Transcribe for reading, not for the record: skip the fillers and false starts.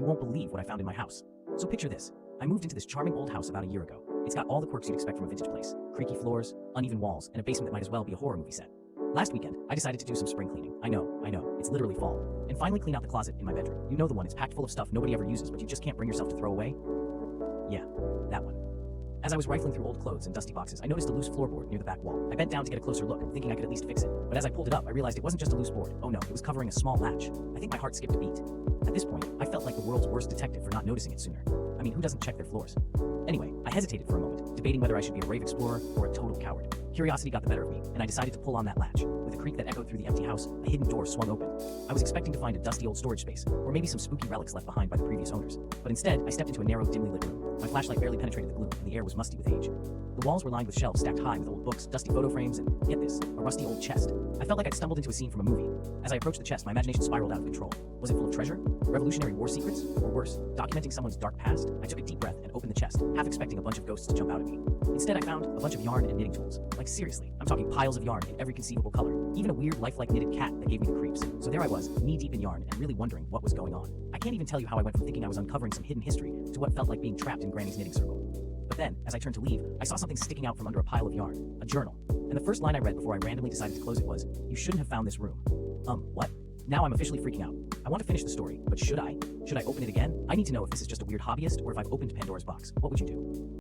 You won't believe what I found in my house. So picture this. I moved into this charming old house about a year ago. It's got all the quirks you'd expect from a vintage place. Creaky floors, uneven walls, and a basement that might as well be a horror movie set. Last weekend, I decided to do some spring cleaning. I know, it's literally fall. And finally clean out the closet in my bedroom. You know the one, it's packed full of stuff nobody ever uses, but you just can't bring yourself to throw away? Yeah, that one. As I was rifling through old clothes and dusty boxes, I noticed a loose floorboard near the back wall. I bent down to get a closer look, thinking I could at least fix it. But as I pulled it up, I realized it wasn't just a loose board. Oh no, it was covering a small latch. I think my heart skipped a beat. At this point, I felt like the world's worst detective for not noticing it sooner. I mean, who doesn't check their floors? Anyway, I hesitated for a moment, debating whether I should be a brave explorer or a total coward. Curiosity got the better of me, and I decided to pull on that latch. With a creak that echoed through the empty house, a hidden door swung open. I was expecting to find a dusty old storage space, or maybe some spooky relics left behind by the previous owners. But instead, I stepped into a narrow, dimly lit room. My flashlight barely penetrated the gloom, and the air was musty with age. The walls were lined with shelves stacked high with old books, dusty photo frames, and, get this, a rusty old chest. I felt like I'd stumbled into a scene from a movie. As I approached the chest, my imagination spiraled out of control. Was it full of treasure? Revolutionary war secrets? Or worse, documenting someone's dark past? I took a deep breath and opened the chest, half expecting a bunch of ghosts to jump out at me. Instead, I found a bunch of yarn and knitting tools. Like seriously, I'm talking piles of yarn in every conceivable color. Even a weird, lifelike knitted cat that gave me the creeps. So there I was, knee-deep in yarn and really wondering what was going on. I can't even tell you how I went from thinking I was uncovering some hidden history to what felt like being trapped in Granny's knitting circle. But then, as I turned to leave, I saw something sticking out from under a pile of yarn. A journal. And the first line I read before I randomly decided to close it was, "You shouldn't have found this room." What? Now I'm officially freaking out. I want to finish the story, but should I? Should I open it again? I need to know if this is just a weird hobbyist or if I've opened Pandora's box. What would you do?